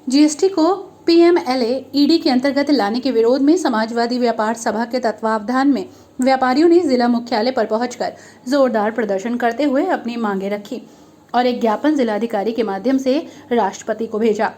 GST को PMLA ED के अंतर्गत लाने के विरोध में समाजवादी व्यापार सभा के तत्वावधान में व्यापारियों ने जिला मुख्यालय पर पहुंचकर जोरदार प्रदर्शन करते हुए अपनी मांगें रखी और एक ज्ञापन जिलाधिकारी के माध्यम से राष्ट्रपति को भेजा।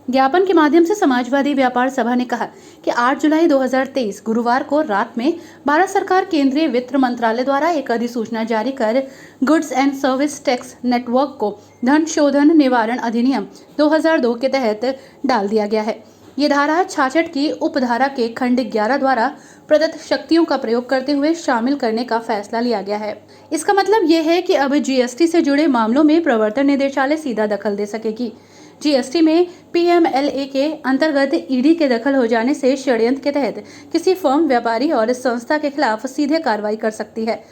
ज्ञापन के माध्यम से समाजवादी व्यापार सभा ने कहा कि 8 जुलाई 2023 गुरुवार को रात में भारत सरकार केंद्रीय वित्त मंत्रालय द्वारा एक अधिसूचना जारी कर goods and service tax network को धन शोधन निवारण अधिनियम 2002 के तहत डाल दिया गया है। ये धारा 66 की उपधारा के खंड 11 द्वारा प्रदत्त शक्तियों का प्रयोग करते हुए शामिल करने का फैसला लिया गया है। इसका मतलब ये है कि अब जीएसटी से जुड़े मामलों में प्रवर्तन निदेशालय सीधा दखल दे सकेगी। जीएसटी में पीएमएलए के अंतर्गत ईडी के दखल हो जाने से षड्यंत्र के तहत किसी फर्म, व्यापारी और संस्था के खिलाफ सीधे कार्रवाई कर सकती है,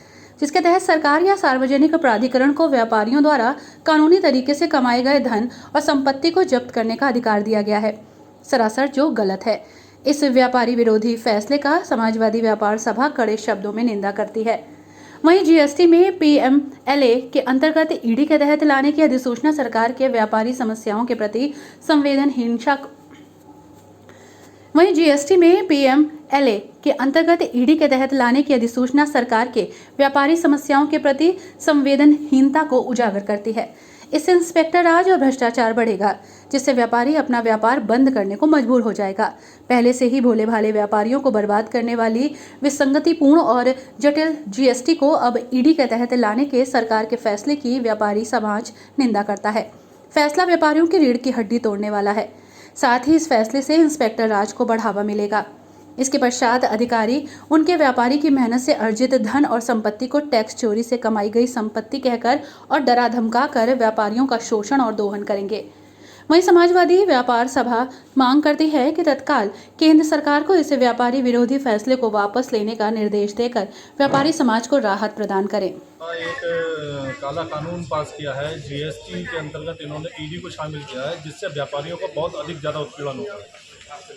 जिसके तहत सरकार या सार्वजनिक प्राधिकरण को व्यापारियों द्वारा कानूनी तरीके से कमाए गए धन और संपत्ति को जब्त करने का अधिकार दिया गया है, सरासर जो गलत है। इस व्यापारी विरोधी फैसले का समाजवादी व्यापार सभा कड़े शब्दों में निंदा करती है। वहीं जीएसटी में पीएमएलए के अंतर्गत ईडी के तहत लाने की अधिसूचना सरकार के व्यापारी समस्याओं के प्रति संवेदनहीनता वहीं जीएसटी में पीएमएलए के अंतर्गत ईडी के तहत लाने की अधिसूचना सरकार के व्यापारी समस्याओं के प्रति संवेदनहीनता को उजागर करती है। इससे इंस्पेक्टर राज और भ्रष्टाचार बढ़ेगा, जिससे व्यापारी अपना व्यापार बंद करने को मजबूर हो जाएगा। पहले से ही भोले भाले व्यापारियों को बर्बाद करने वाली विसंगतिपूर्ण और जटिल जीएसटी को अब ईडी के तहत लाने के सरकार के फैसले की व्यापारी समाज निंदा करता है। फैसला व्यापारियों की रीढ़ की हड्डी तोड़ने वाला है। साथ ही इस फैसले से इंस्पेक्टर राज को बढ़ावा मिलेगा। इसके पश्चात अधिकारी उनके व्यापारी की मेहनत से अर्जित धन और संपत्ति को टैक्स चोरी से कमाई गई संपत्ति कहकर और डरा धमका कर व्यापारियों का शोषण और दोहन करेंगे। वहीं समाजवादी व्यापार सभा मांग करती है कि तत्काल केंद्र सरकार को इस व्यापारी विरोधी फैसले को वापस लेने का निर्देश देकर व्यापारी समाज को राहत प्रदान करें। एक काला कानून पास किया है, जीएसटी के अंतर्गत इन्होंने ईडी को शामिल किया है, जिससे व्यापारियों को बहुत अधिक ज़्यादा उत्पीड़न होगा।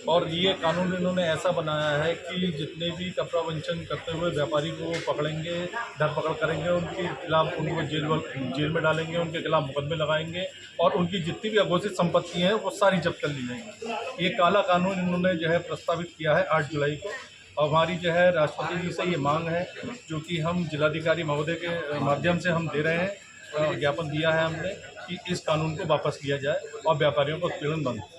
और ये कानून इन्होंने ऐसा बनाया है कि जितने भी कपड़ा वंचन करते हुए व्यापारी को पकड़ेंगे, धरपकड़ करेंगे, उनके खिलाफ उनको जेल में डालेंगे, उनके खिलाफ मुकदमे लगाएंगे और उनकी जितनी भी अघोषित संपत्ति हैं वो सारी जब्त कर ली जाएंगी। ये काला कानून इन्होंने जो है प्रस्तावित किया है 8 जुलाई को। और हमारी जो है राष्ट्रपति जी से ये मांग है, जो कि हम जिलाधिकारी महोदय के माध्यम से हम दे रहे हैं, ज्ञापन दिया है हमने कि इस कानून को वापस लिया जाए और व्यापारियों को उत्पीड़न बंद हो।